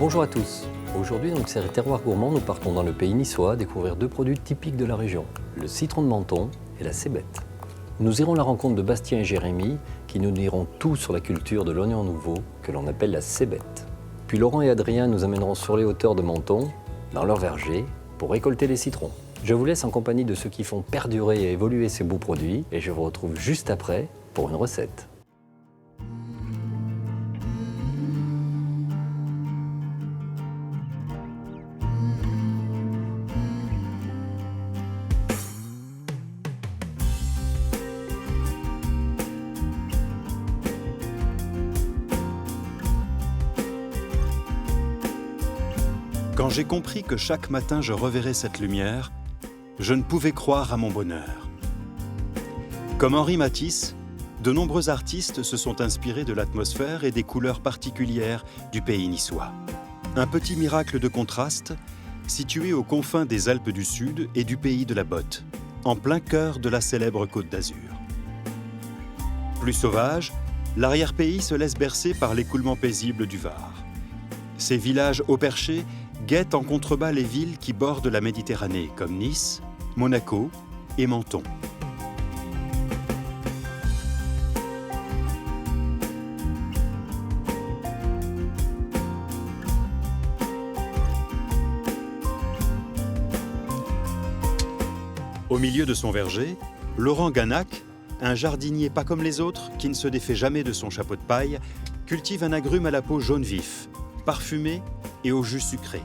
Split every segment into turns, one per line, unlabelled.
Bonjour à tous. Aujourd'hui, donc, c'est Terroir Gourmand, nous partons dans le pays niçois découvrir deux produits typiques de la région, le citron de Menton et la cébette. Nous irons à la rencontre de Bastien et Jérémy qui nous diront tout sur la culture de l'oignon nouveau que l'on appelle la cébette. Puis Laurent et Adrien nous amèneront sur les hauteurs de Menton, dans leur verger, pour récolter les citrons. Je vous laisse en compagnie de ceux qui font perdurer et évoluer ces beaux produits et je vous retrouve juste après pour une recette.
Quand j'ai compris que chaque matin je reverrais cette lumière, je ne pouvais croire à mon bonheur. Comme Henri Matisse, de nombreux artistes se sont inspirés de l'atmosphère et des couleurs particulières du pays niçois. Un petit miracle de contraste, situé aux confins des Alpes du Sud et du pays de la Botte, en plein cœur de la célèbre Côte d'Azur. Plus sauvage, l'arrière-pays se laisse bercer par l'écoulement paisible du Var. Ces villages haut perchés guettent en contrebas les villes qui bordent la Méditerranée, comme Nice, Monaco et Menton. Au milieu de son verger, Laurent Ganac, un jardinier pas comme les autres, qui ne se défait jamais de son chapeau de paille, cultive un agrume à la peau jaune vif, parfumé et au jus sucré,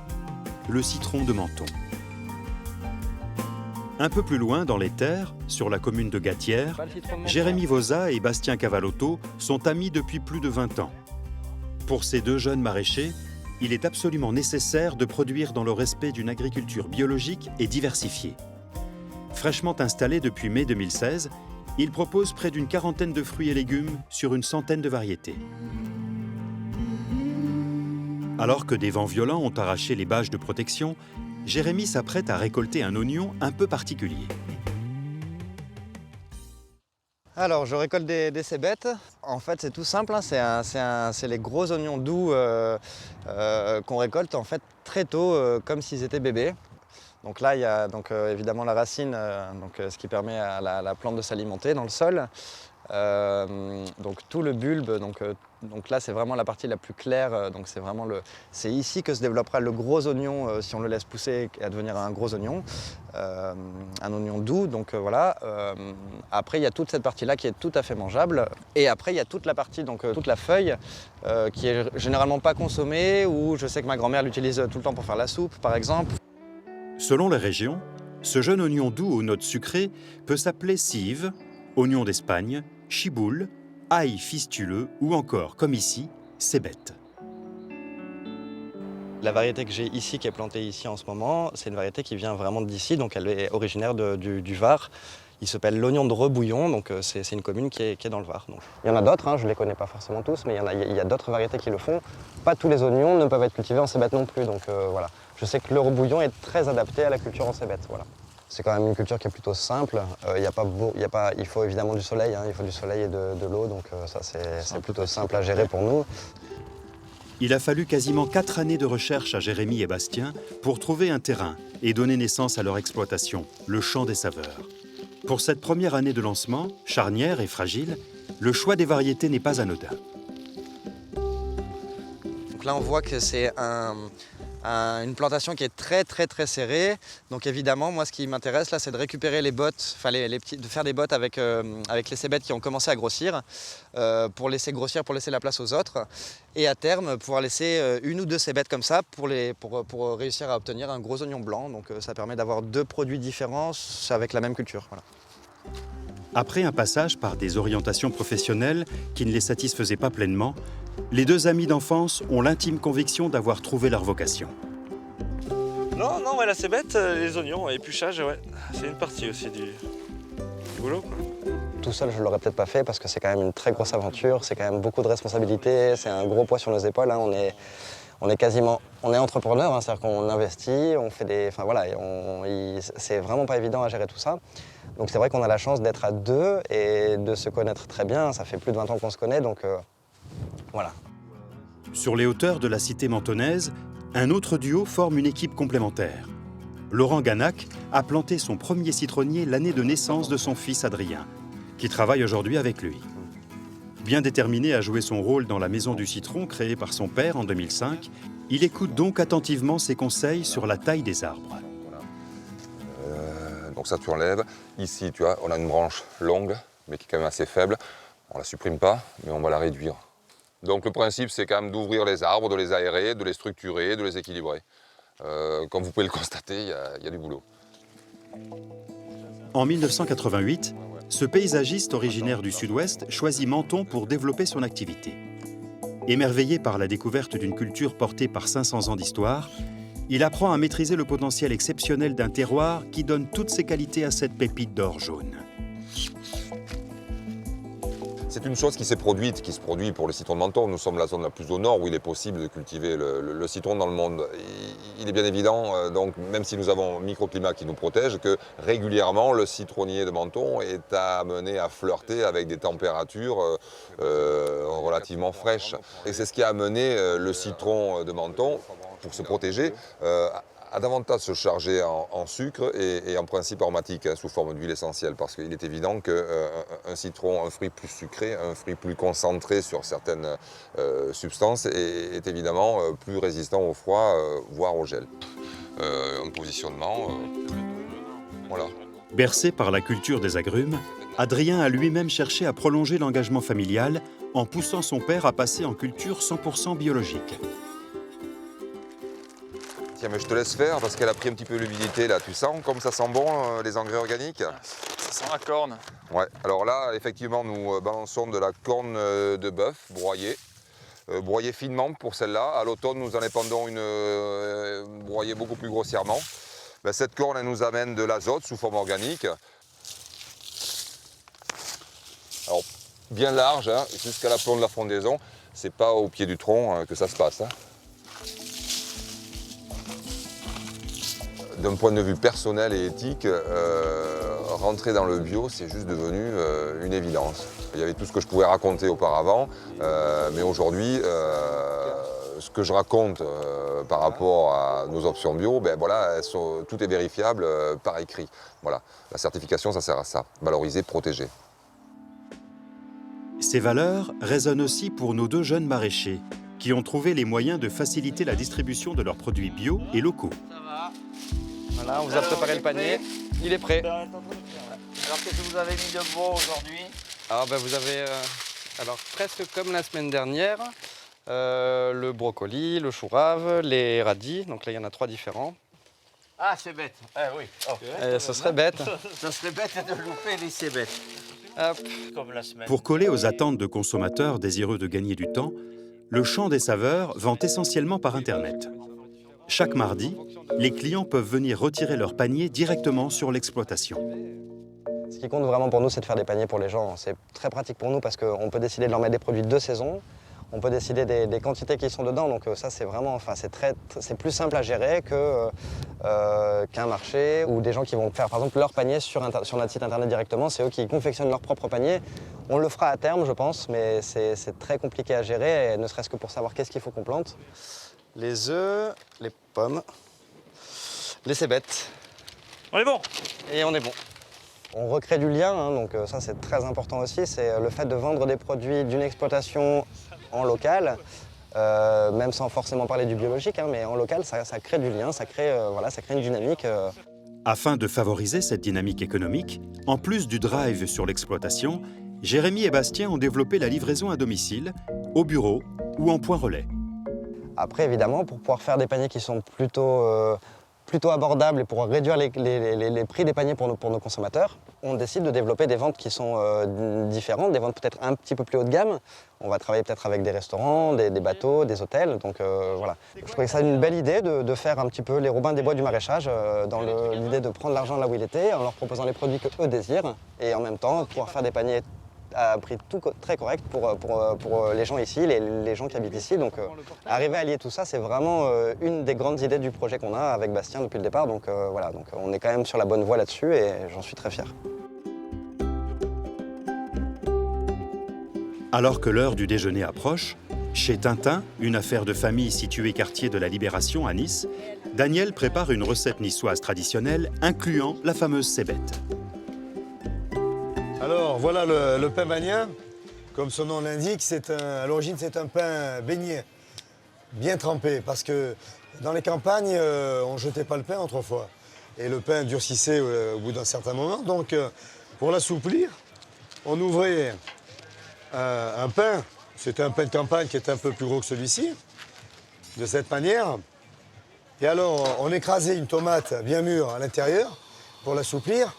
le citron de Menton. Un peu plus loin, dans les terres, sur la commune de Gatière, Jérémy Vosa et Bastien Cavallotto sont amis depuis plus de 20 ans. Pour ces deux jeunes maraîchers, il est absolument nécessaire de produire dans le respect d'une agriculture biologique et diversifiée. Fraîchement installés depuis mai 2016, ils proposent près d'une quarantaine de fruits et légumes sur une centaine de variétés. Alors que des vents violents ont arraché les bâches de protection, Jérémy s'apprête à récolter un oignon un peu particulier.
Alors, je récolte des cébettes. En fait, c'est tout simple, hein. C'est les gros oignons doux qu'on récolte en fait très tôt, comme s'ils étaient bébés. Donc là, il y a évidemment la racine, ce qui permet à la plante de s'alimenter dans le sol. Donc tout le bulbe, donc là c'est vraiment la partie la plus claire, c'est ici que se développera le gros oignon si on le laisse pousser à devenir un gros oignon, un oignon doux, après il y a toute cette partie là qui est tout à fait mangeable et après il y a toute la partie, toute la feuille qui est généralement pas consommée, ou je sais que ma grand-mère l'utilise tout le temps pour faire la soupe par exemple.
Selon les régions, ce jeune oignon doux aux notes sucrées peut s'appeler cive, oignon d'Espagne, chiboule, ail fistuleux ou encore, comme ici, cébette.
La variété que j'ai ici, qui est plantée ici en ce moment, c'est une variété qui vient vraiment d'ici, donc elle est originaire du Var. Il s'appelle l'oignon de Rebouillon, donc c'est une commune qui est dans le Var. Donc. Il y en a d'autres, je ne les connais pas forcément tous, mais il y a d'autres variétés qui le font. Pas tous les oignons ne peuvent être cultivés en cébette non plus, donc voilà. Je sais que le Rebouillon est très adapté à la culture en cébette, voilà. C'est quand même une culture qui est plutôt simple. Il faut évidemment du soleil, il faut du soleil et de l'eau, donc ça c'est plutôt simple à gérer pour nous.
Il a fallu quasiment 4 années de recherche à Jérémy et Bastien pour trouver un terrain et donner naissance à leur exploitation, le champ des saveurs. Pour cette première année de lancement, charnière et fragile, le choix des variétés n'est pas anodin.
Donc là on voit que c'est une plantation qui est très très très serrée. Donc évidemment, moi ce qui m'intéresse là, c'est de récupérer les bottes, de faire des bottes avec les cébettes qui ont commencé à grossir, pour laisser grossir, pour laisser la place aux autres. Et à terme, pouvoir laisser une ou deux cébettes comme ça pour réussir à obtenir un gros oignon blanc. Donc ça permet d'avoir deux produits différents avec la même culture. Voilà.
Après un passage par des orientations professionnelles qui ne les satisfaisaient pas pleinement, les deux amis d'enfance ont l'intime conviction d'avoir trouvé leur vocation.
Non, la cébette, les oignons, épluchage, ouais, c'est une partie aussi du boulot, quoi.
Tout seul, je ne l'aurais peut-être pas fait parce que c'est quand même une très grosse aventure, c'est quand même beaucoup de responsabilités, c'est un gros poids sur nos épaules. On est entrepreneur, c'est-à-dire qu'on investit, on fait des... c'est vraiment pas évident à gérer tout ça. Donc c'est vrai qu'on a la chance d'être à deux et de se connaître très bien. Ça fait plus de 20 ans qu'on se connaît, donc voilà.
Sur les hauteurs de la cité mentonnaise, Un autre duo forme une équipe complémentaire. Laurent Ganac a planté son premier citronnier l'année de naissance de son fils Adrien, qui travaille aujourd'hui avec lui. Bien déterminé à jouer son rôle dans la Maison du Citron créée par son père en 2005, il écoute donc attentivement ses conseils sur la taille des arbres.
Donc ça tu enlèves. Ici tu vois, on a une branche longue mais qui est quand même assez faible. On la supprime pas mais on va la réduire. Donc le principe c'est quand même d'ouvrir les arbres, de les aérer, de les structurer, de les équilibrer. Comme vous pouvez le constater, il y a du boulot.
En 1988, ce paysagiste originaire du Sud-Ouest choisit Menton pour développer son activité. Émerveillé par la découverte d'une culture portée par 500 ans d'histoire, il apprend à maîtriser le potentiel exceptionnel d'un terroir qui donne toutes ses qualités à cette pépite d'or jaune.
C'est une chose qui se produit pour le citron de Menton. Nous sommes la zone la plus au nord où il est possible de cultiver le citron dans le monde. Il est bien évident, donc, même si nous avons un microclimat qui nous protège, que régulièrement le citronnier de Menton est amené à flirter avec des températures relativement fraîches. Et c'est ce qui a amené le citron de Menton, pour se protéger, à davantage se charger en sucre et en principe aromatique, sous forme d'huile essentielle, parce qu'il est évident qu'un citron, un fruit plus sucré, un fruit plus concentré sur certaines substances est évidemment plus résistant au froid, voire au gel. Un positionnement, voilà.
Bercé par la culture des agrumes, Adrien a lui-même cherché à prolonger l'engagement familial en poussant son père à passer en culture 100% biologique.
Tiens, mais je te laisse faire parce qu'elle a pris un petit peu l'humidité là. Tu sens comme ça sent bon les engrais organiques?
Ça sent la corne.
Ouais, alors là, effectivement, nous balançons de la corne de bœuf broyée. Broyée finement pour celle-là. À l'automne, nous en épandons une broyée beaucoup plus grossièrement. Ben, cette corne, elle nous amène de l'azote sous forme organique. Alors, bien large, hein, jusqu'à l'aplomb de la frondaison. C'est pas au pied du tronc que ça se passe. Hein. D'un point de vue personnel et éthique, rentrer dans le bio, c'est juste devenu une évidence. Il y avait tout ce que je pouvais raconter auparavant, mais aujourd'hui, ce que je raconte par rapport à nos options bio, ben voilà, tout est vérifiable par écrit. Voilà. La certification, ça sert à ça, valoriser, protéger.
Ces valeurs résonnent aussi pour nos deux jeunes maraîchers, qui ont trouvé les moyens de faciliter la distribution de leurs produits bio et locaux.
Voilà, on vous a préparé le panier, il est prêt.
Alors qu'est-ce que vous avez mis de beau aujourd'hui?
Alors vous avez, presque comme la semaine dernière, le brocoli, le chou rave, les radis, donc là il y en a 3 différents.
Ah, c'est bête. Ah oui. Oh.
Ce serait bête.
Ça serait bête de louper les cébettes.
Hop.
Comme la semaine.
Pour coller aux attentes de consommateurs désireux de gagner du temps, le Champ des Saveurs vend essentiellement par Internet. Chaque mardi, les clients peuvent venir retirer leur panier directement sur l'exploitation.
Ce qui compte vraiment pour nous, c'est de faire des paniers pour les gens. C'est très pratique pour nous parce qu'on peut décider de leur mettre des produits de saison. On peut décider des quantités qui sont dedans. Donc ça, c'est vraiment, c'est plus simple à gérer qu'un marché ou des gens qui vont faire, par exemple, leur panier sur notre site internet directement. C'est eux qui confectionnent leur propre panier. On le fera à terme, je pense, mais c'est très compliqué à gérer, et ne serait-ce que pour savoir qu'est-ce qu'il faut qu'on plante. Les œufs, les pommes, les cébettes.
On est bon.
Et on est bon. On recrée du lien, hein, donc ça c'est très important aussi, c'est le fait de vendre des produits d'une exploitation en local, même sans forcément parler du biologique, hein, mais en local ça crée du lien, ça crée une dynamique.
Afin de favoriser cette dynamique économique, en plus du drive sur l'exploitation, Jérémy et Bastien ont développé la livraison à domicile, au bureau ou en point relais.
Après, évidemment, pour pouvoir faire des paniers qui sont plutôt abordables et pour réduire les prix des paniers pour nos consommateurs, on décide de développer des ventes qui sont différentes, des ventes peut-être un petit peu plus haut de gamme. On va travailler peut-être avec des restaurants, des bateaux, des hôtels. Donc voilà. Je trouvais ça une belle idée de faire un petit peu les Robins des Bois du maraîchage, dans l'idée de prendre l'argent là où il était, en leur proposant les produits qu'eux désirent, et en même temps pouvoir faire des paniers à un prix très correct pour les gens ici, les gens qui habitent ici. Donc arriver à lier tout ça, c'est vraiment une des grandes idées du projet qu'on a avec Bastien depuis le départ. Donc voilà, donc on est quand même sur la bonne voie là-dessus et j'en suis très fier.
Alors que l'heure du déjeuner approche, Chez Tintin, une affaire de famille située quartier de la Libération à Nice, Daniel prépare une recette niçoise traditionnelle incluant la fameuse cébette.
Alors voilà le pain bagna. Comme son nom l'indique, à l'origine c'est un pain beignet, bien trempé, parce que dans les campagnes, on ne jetait pas le pain autrefois. Et le pain durcissait au bout d'un certain moment. Donc pour l'assouplir, on ouvrait un pain. C'était un pain de campagne qui était un peu plus gros que celui-ci, de cette manière. Et alors, on écrasait une tomate bien mûre à l'intérieur pour l'assouplir.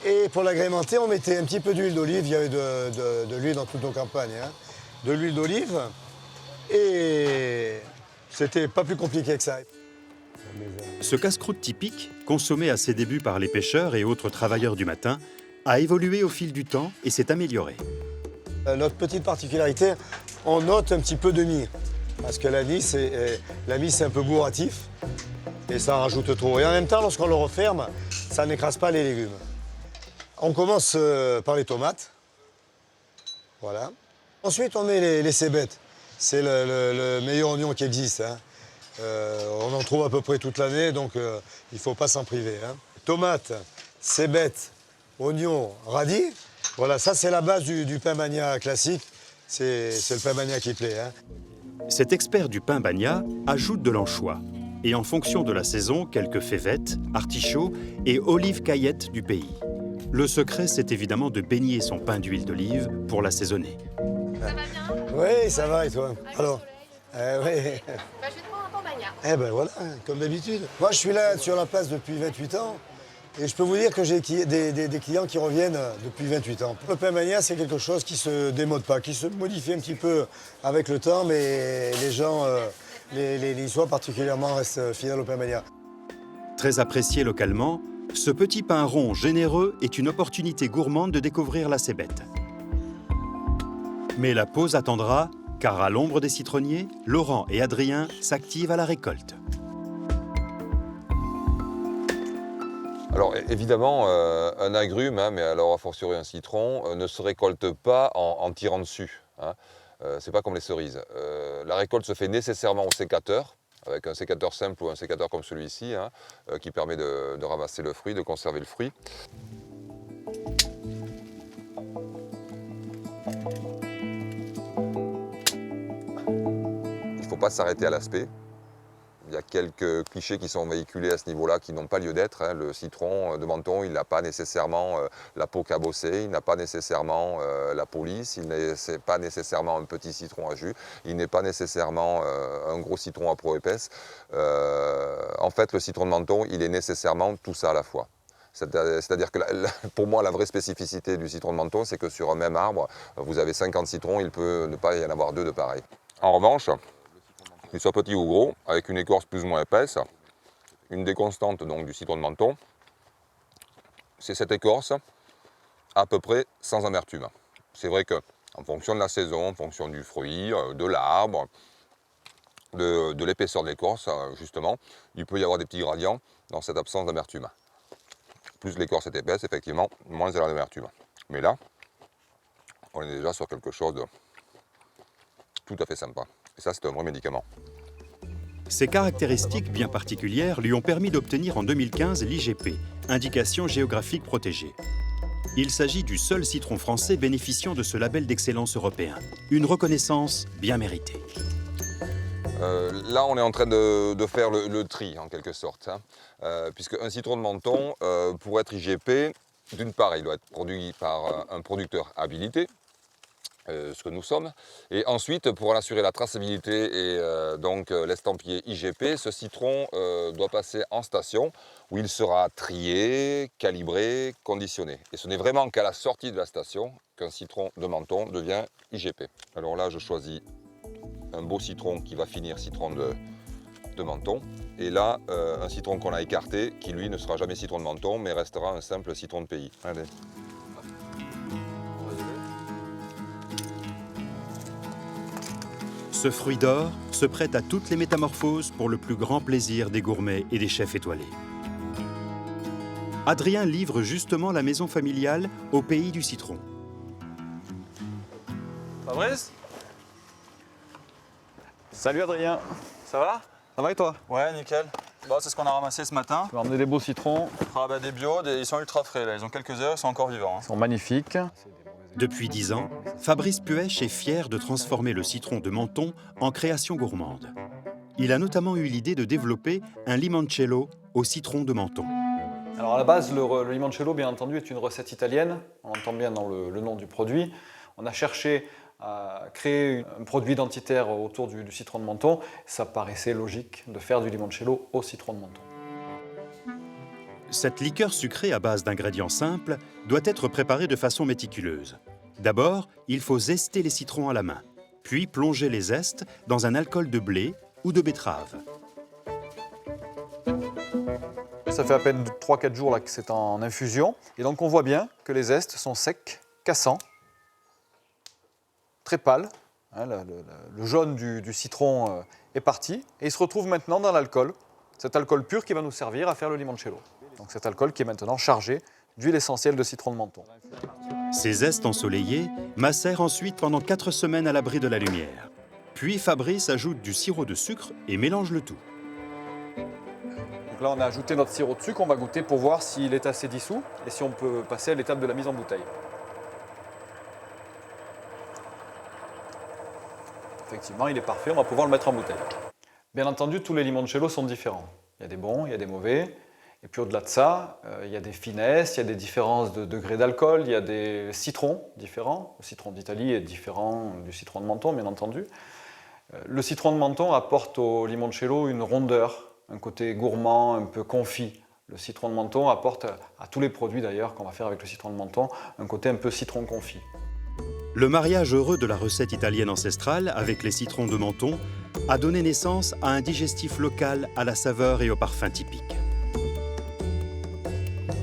Et pour l'agrémenter, on mettait un petit peu d'huile d'olive. Il y avait de l'huile dans toutes nos campagnes. Hein. De l'huile d'olive. Et c'était pas plus compliqué que ça.
Ce casse-croûte typique, consommé à ses débuts par les pêcheurs et autres travailleurs du matin, a évolué au fil du temps et s'est amélioré.
Notre petite particularité, on note un petit peu de mie. Parce que la mie, c'est un peu bourratif. Et ça en rajoute trop. Et en même temps, lorsqu'on le referme, ça n'écrase pas les légumes. On commence par les tomates. Voilà. Ensuite, on met les cébettes. C'est le meilleur oignon qui existe. Hein. On en trouve à peu près toute l'année, donc il ne faut pas s'en priver. Hein. Tomates, cébettes, oignons, radis. Voilà, ça c'est la base du pain bagna classique. C'est le pain bagna qui plaît. Hein.
Cet expert du pain bagna ajoute de l'anchois. Et en fonction de la saison, quelques févettes, artichauts et olives caillettes du pays. Le secret, c'est évidemment de baigner son pain d'huile d'olive pour l'assaisonner.
Ça va bien?
Oui, ça va et toi? Alors, oui.
Bah, je vais te prendre un pain bagna.
Eh ben voilà, comme d'habitude. Moi, je suis là sur la place depuis 28 ans. Et je peux vous dire que j'ai des clients qui reviennent depuis 28 ans. Le pain bagna, c'est quelque chose qui ne se démode pas, qui se modifie un petit peu avec le temps, mais les gens, les Niçois particulièrement, restent fidèles au pain bagna.
Très apprécié localement, ce petit pain rond généreux est une opportunité gourmande de découvrir la cébette. Mais la pause attendra, car à l'ombre des citronniers, Laurent et Adrien s'activent à la récolte.
Alors évidemment, un agrume, hein, mais alors a fortiori un citron, ne se récolte pas en tirant dessus. Hein. C'est pas comme les cerises. La récolte se fait nécessairement au sécateur, avec un sécateur simple ou un sécateur comme celui-ci, hein, qui permet de ramasser le fruit, de conserver le fruit. Il ne faut pas s'arrêter à l'aspect. Il y a quelques clichés qui sont véhiculés à ce niveau-là qui n'ont pas lieu d'être. Hein. Le citron de Menton, il n'a pas nécessairement la peau cabossée, il n'a pas nécessairement la peau lisse, il n'est pas nécessairement un petit citron à jus, il n'est pas nécessairement un gros citron à peau épaisse. En fait, le citron de Menton, il est nécessairement tout ça à la fois. C'est-à-dire que pour moi, la vraie spécificité du citron de Menton, c'est que sur un même arbre, vous avez 50 citrons, il peut ne pas y en avoir deux de pareils. En revanche, qu'il soit petit ou gros, avec une écorce plus ou moins épaisse, une des constantes donc, du citron de Menton, c'est cette écorce à peu près sans amertume. C'est vrai qu'en fonction de la saison, en fonction du fruit, de l'arbre, de l'épaisseur de l'écorce, justement, il peut y avoir des petits gradients dans cette absence d'amertume. Plus l'écorce est épaisse, effectivement, moins elle a d'amertume. Mais là, on est déjà sur quelque chose de tout à fait sympa. Et ça, c'est un vrai médicament.
Ces caractéristiques bien particulières lui ont permis d'obtenir en 2015 l'IGP, Indication géographique protégée. Il s'agit du seul citron français bénéficiant de ce label d'excellence européen. Une reconnaissance bien méritée.
Là, on est en train de faire le tri, en quelque sorte. Hein, puisque un citron de Menton, pour être IGP, d'une part, il doit être produit par un producteur habilité, ce que nous sommes. Et ensuite, pour en assurer la traçabilité et donc l'estampillé IGP, ce citron doit passer en station où il sera trié, calibré, conditionné. Et ce n'est vraiment qu'à la sortie de la station qu'un citron de Menton devient IGP. Alors là, je choisis un beau citron qui va finir citron de Menton. Et là, un citron qu'on a écarté, qui lui ne sera jamais citron de Menton, mais restera un simple citron de pays. Allez.
Ce fruit d'or se prête à toutes les métamorphoses pour le plus grand plaisir des gourmets et des chefs étoilés. Adrien livre justement la maison familiale au pays du citron.
Fabrice?
Salut Adrien.
Ça va?
Ça va et toi?
Ouais, nickel. Bon, c'est ce qu'on a ramassé ce matin.
Tu vas emmener des beaux citrons.
Ah bah des bio, ils sont ultra frais là, ils ont quelques heures, ils sont encore vivants.
Ils sont magnifiques.
Depuis 10 ans, Fabrice Puech est fier de transformer le citron de Menton en création gourmande. Il a notamment eu l'idée de développer un limoncello au citron de Menton.
Alors à la base, le limoncello, bien entendu, est une recette italienne. On entend bien dans le nom du produit. On a cherché à créer un produit identitaire autour du citron de Menton. Ça paraissait logique de faire du limoncello au citron de Menton.
Cette liqueur sucrée à base d'ingrédients simples doit être préparée de façon méticuleuse. D'abord, il faut zester les citrons à la main, puis plonger les zestes dans un alcool de blé ou de betterave.
Ça fait à peine 3-4 jours là, que c'est en infusion. Et donc on voit bien que les zestes sont secs, cassants, très pâles. Hein, le jaune du citron est parti. Et il se retrouve maintenant dans l'alcool. Cet alcool pur qui va nous servir à faire le limoncello. Donc cet alcool qui est maintenant chargé d'huile essentielle de citron de Menton.
Ces zestes ensoleillés macèrent ensuite pendant 4 semaines à l'abri de la lumière. Puis Fabrice ajoute du sirop de sucre et mélange le tout.
Donc là, on a ajouté notre sirop de sucre, on va goûter pour voir s'il est assez dissous et si on peut passer à l'étape de la mise en bouteille. Effectivement, il est parfait, on va pouvoir le mettre en bouteille. Bien entendu, tous les limoncellos sont différents. Il y a des bons, il y a des mauvais. Et puis au-delà de ça, il y a des finesses, il y a des différences de degré d'alcool, il y a des citrons différents. Le citron d'Italie est différent du citron de Menton, bien entendu. Le citron de Menton apporte au limoncello une rondeur, un côté gourmand, un peu confit. Le citron de Menton apporte, à tous les produits d'ailleurs qu'on va faire avec le citron de Menton, un côté un peu citron confit.
Le mariage heureux de la recette italienne ancestrale avec les citrons de Menton a donné naissance à un digestif local à la saveur et au parfum typique.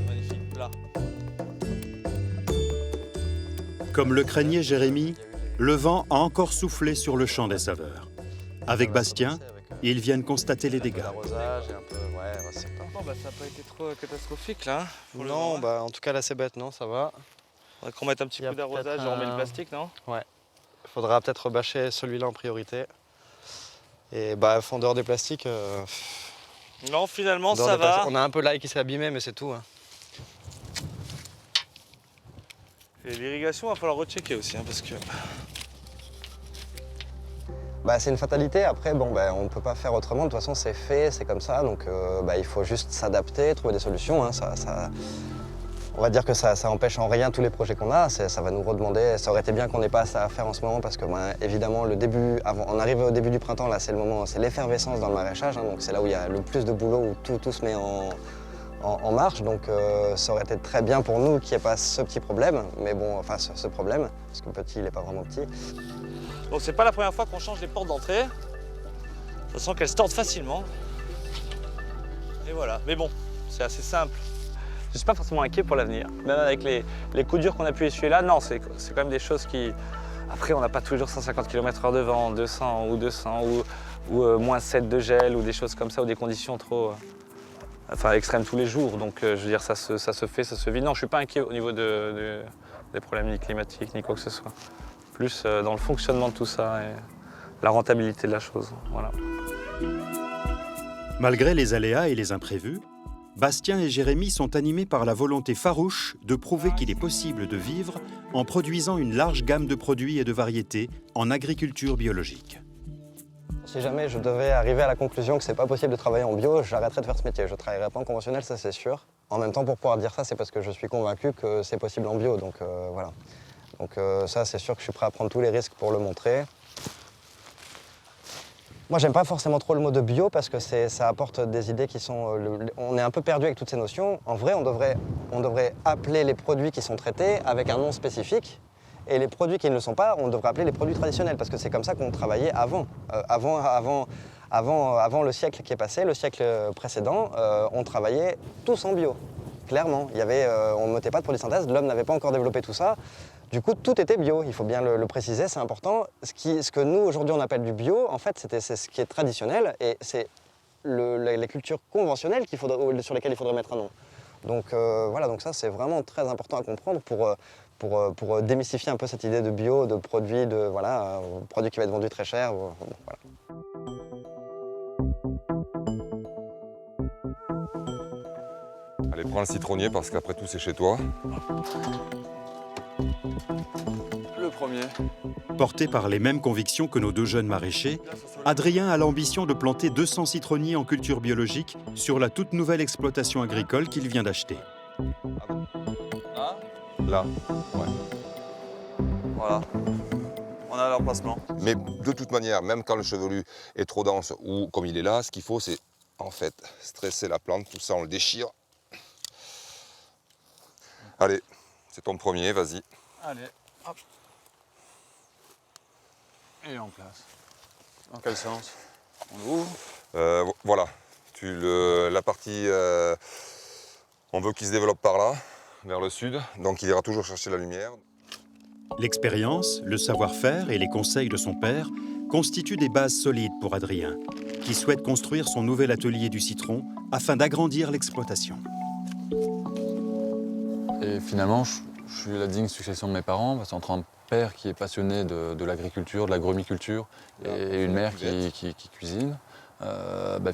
Magnifique plat.
Comme le craignait Jérémy, le vent a encore soufflé sur le champ des saveurs. Avec Bastien, ils viennent constater les dégâts.
L'arrosage et un peu, ouais, c'est pas...
Bon, bah, ça n'a pas été trop catastrophique là. Pour le
Non,
moment.
bah en tout cas la cébette, non, ça va.
Faudrait qu'on mette un petit
Il y a
coup d'arrosage et
peut-être
on met le
un-
plastique, non?
Il faudra peut-être rebâcher celui-là en priorité. Et bah fondeur des plastiques.
Non, finalement,
fondeur
ça
des plastiques.
va.
On a un peu l'ail qui s'est abîmé, mais c'est tout. Hein.
Et l'irrigation, il va falloir rechecker aussi, hein, parce que...
Bah, c'est une fatalité. Après, bon, bah, on ne peut pas faire autrement. De toute façon, c'est fait, c'est comme ça. Donc, bah, il faut juste s'adapter, trouver des solutions. Hein. On va dire que ça empêche en rien tous les projets qu'on a. Ça va nous redemander. Ça aurait été bien qu'on n'ait pas ça à faire en ce moment parce que, bah, évidemment, on arrive au début du printemps. Là, c'est le moment, c'est l'effervescence dans le maraîchage. Hein, donc, c'est là où il y a le plus de boulot, où tout se met en marche. Donc, ça aurait été très bien pour nous qu'il n'y ait pas ce petit problème. Mais bon, enfin, ce problème, parce que petit, il n'est pas vraiment petit.
Donc c'est pas la première fois qu'on change les portes d'entrée. De toute façon qu'elles se tordent facilement. Et voilà. Mais bon, c'est assez simple. Je suis pas forcément inquiet pour l'avenir. Même avec les coups durs qu'on a pu essuyer là, non, c'est quand même des choses qui... Après, on n'a pas toujours 150 km/h de vent, 200 ou moins 7 de gel ou des choses comme ça, ou des conditions trop... extrêmes tous les jours. Donc je veux dire, ça se fait, ça se vit. Non, je suis pas inquiet au niveau des problèmes ni climatiques ni quoi que ce soit. Plus dans le fonctionnement de tout ça et la rentabilité de la chose. Voilà.
Malgré les aléas et les imprévus, Bastien et Jérémy sont animés par la volonté farouche de prouver qu'il est possible de vivre en produisant une large gamme de produits et de variétés en agriculture biologique.
Si jamais je devais arriver à la conclusion que c'est pas possible de travailler en bio, j'arrêterais de faire ce métier. Je travaillerais pas en conventionnel, ça c'est sûr. En même temps, pour pouvoir dire ça, c'est parce que je suis convaincu que c'est possible en bio, donc voilà. Donc ça, c'est sûr que je suis prêt à prendre tous les risques pour le montrer. Moi, j'aime pas forcément trop le mot de bio parce que ça apporte des idées qui sont... on est un peu perdu avec toutes ces notions. En vrai, on devrait appeler les produits qui sont traités avec un nom spécifique. Et les produits qui ne le sont pas, on devrait appeler les produits traditionnels parce que c'est comme ça qu'on travaillait avant. Avant le siècle qui est passé, le siècle précédent, on travaillait tous en bio. Clairement, on ne mettait pas de produits de synthèse, l'homme n'avait pas encore développé tout ça. Du coup, tout était bio, il faut bien le préciser, c'est important. Ce que nous, aujourd'hui, on appelle du bio, en fait, c'est ce qui est traditionnel et c'est les cultures conventionnelles sur lesquelles il faudrait mettre un nom. Donc voilà, donc ça, c'est vraiment très important à comprendre pour démystifier un peu cette idée de bio, de produit, produit qui va être vendu très cher. Voilà.
Prends le citronnier parce qu'après tout c'est chez toi.
Le premier.
Porté par les mêmes convictions que nos deux jeunes maraîchers, Adrien a l'ambition de planter 200 citronniers en culture biologique sur la toute nouvelle exploitation agricole qu'il vient d'acheter.
Là,
Là.
voilà. On a l'emplacement.
Mais de toute manière, même quand le chevelu est trop dense ou comme il est là, ce qu'il faut c'est en fait stresser la plante, tout ça on le déchire. Allez, c'est ton premier, vas-y.
Allez, hop. Et en place. Dans quel sens? On l'ouvre.
Voilà, la partie, on veut qu'il se développe par là, vers le sud, donc il ira toujours chercher la lumière.
L'expérience, le savoir-faire et les conseils de son père constituent des bases solides pour Adrien, qui souhaite construire son nouvel atelier du citron afin d'agrandir l'exploitation.
Et finalement, je suis la digne succession de mes parents, parce qu'entre un père qui est passionné de l'agriculture, de l'agromiculture, et une mère qui cuisine,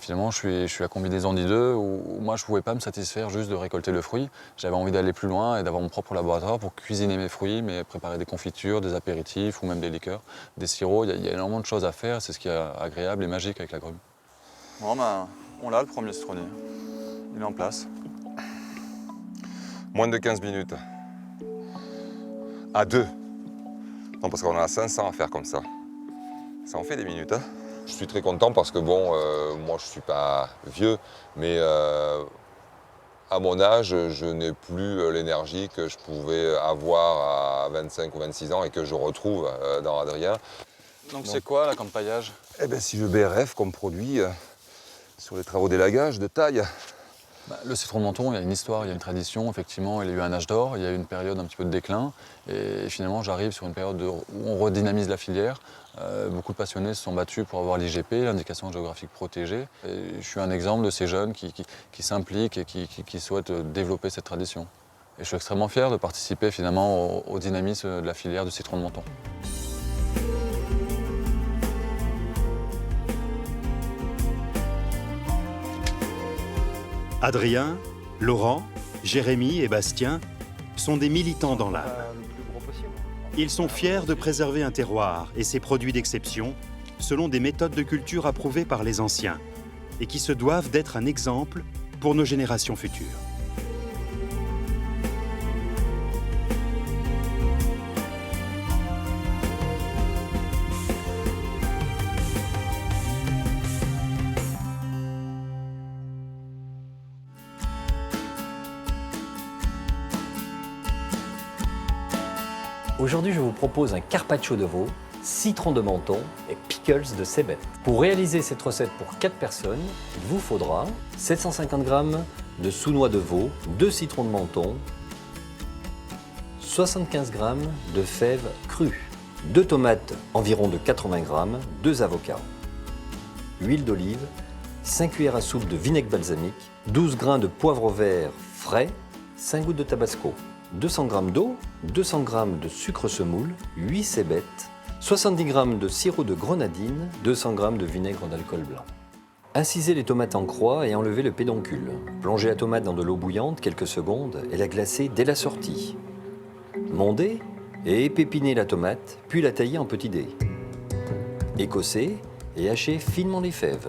finalement, je suis la combinaison des deux, où moi, je ne pouvais pas me satisfaire juste de récolter le fruit. J'avais envie d'aller plus loin et d'avoir mon propre laboratoire pour cuisiner mes fruits, mais préparer des confitures, des apéritifs ou même des liqueurs, des sirops. Il y a énormément de choses à faire, c'est ce qui est agréable et magique avec l'agrumes.
Bon, ben, on l'a, le premier citronnier. Il est en place.
Moins de 15 minutes. À 2. Non, parce qu'on a 500 à faire comme ça. Ça en fait des minutes, hein. Je suis très content parce que bon, moi je ne suis pas vieux, mais à mon âge, je n'ai plus l'énergie que je pouvais avoir à 25 ou 26 ans et que je retrouve dans Adrien.
Donc c'est quoi l'accampagnage?
Eh bien, si je BRF comme produit sur les travaux d'élagage de taille.
Le citron de Menton, il y a une histoire, il y a une tradition, effectivement, il y a eu un âge d'or, il y a eu une période un petit peu de déclin, et finalement j'arrive sur une période où on redynamise la filière. Beaucoup de passionnés se sont battus pour avoir l'IGP, l'indication géographique protégée. Et je suis un exemple de ces jeunes qui s'impliquent et qui souhaitent développer cette tradition. Et je suis extrêmement fier de participer finalement au dynamisme de la filière du citron de Menton.
Adrien, Laurent, Jérémy et Bastien sont des militants dans l'âme. Ils sont fiers de préserver un terroir et ses produits d'exception selon des méthodes de culture approuvées par les anciens et qui se doivent d'être un exemple pour nos générations futures.
Aujourd'hui, je vous propose un carpaccio de veau, citron de Menton et pickles de cébette. Pour réaliser cette recette pour 4 personnes, il vous faudra 750 g de sous-noix de veau, 2 citrons de Menton, 75 g de fèves crues, 2 tomates environ de 80 g, 2 avocats, huile d'olive, 5 cuillères à soupe de vinaigre balsamique, 12 g de poivre vert frais, 5 gouttes de tabasco, 200 g d'eau, 200 g de sucre semoule, 8 cébettes, 70 g de sirop de grenadine, 200 g de vinaigre d'alcool blanc. Incisez les tomates en croix et enlevez le pédoncule. Plongez la tomate dans de l'eau bouillante quelques secondes et la glacez dès la sortie. Mondez et épépinez la tomate, puis la taillez en petits dés. Écossez et hachez finement les fèves.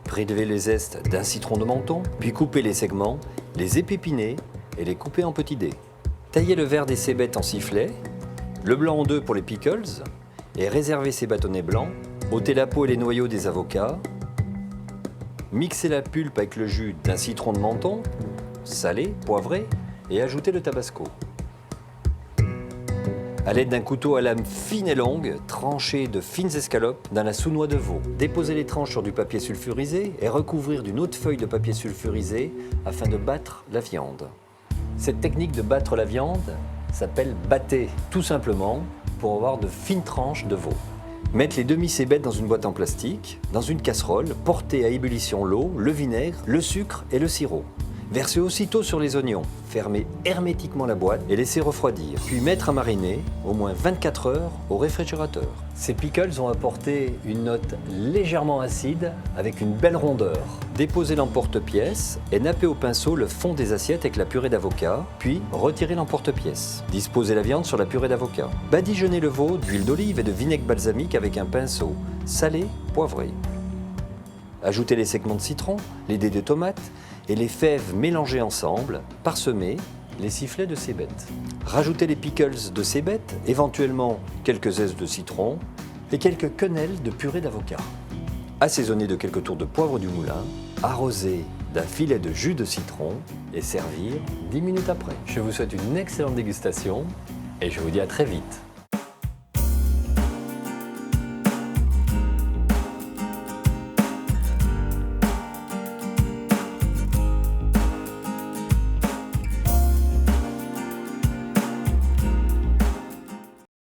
Prélevez les zestes d'un citron de Menton, puis coupez les segments, les épépinez et les coupez en petits dés. Taillez le vert des cébettes en sifflets, le blanc en 2 pour les pickles, et réservez ces bâtonnets blancs. Ôtez la peau et les noyaux des avocats. Mixez la pulpe avec le jus d'un citron de Menton, salé, poivré, et ajoutez le tabasco. À l'aide d'un couteau à lame fine et longue, tranchez de fines escalopes dans la sous-noix de veau. Déposez les tranches sur du papier sulfurisé et recouvrir d'une autre feuille de papier sulfurisé afin de battre la viande. Cette technique de battre la viande s'appelle batter, tout simplement pour avoir de fines tranches de veau. Mettre les demi-cébettes dans une boîte en plastique, dans une casserole, porter à ébullition l'eau, le vinaigre, le sucre et le sirop. Verser aussitôt sur les oignons, fermer hermétiquement la boîte et laisser refroidir, puis mettre à mariner au moins 24 heures au réfrigérateur. Ces pickles ont apporté une note légèrement acide avec une belle rondeur. Déposez l'emporte-pièce et nappez au pinceau le fond des assiettes avec la purée d'avocat, puis retirez l'emporte-pièce. Disposez la viande sur la purée d'avocat. Badigeonnez le veau d'huile d'olive et de vinaigre balsamique avec un pinceau, salé, poivré. Ajoutez les segments de citron, les dés de tomates et les fèves mélangées ensemble, parsemez les sifflets de cébette. Rajoutez les pickles de cébette, éventuellement quelques zestes de citron et quelques quenelles de purée d'avocat. Assaisonnez de quelques tours de poivre du moulin, arrosez d'un filet de jus de citron et servir 10 minutes après. Je vous souhaite une excellente dégustation et je vous dis à très vite.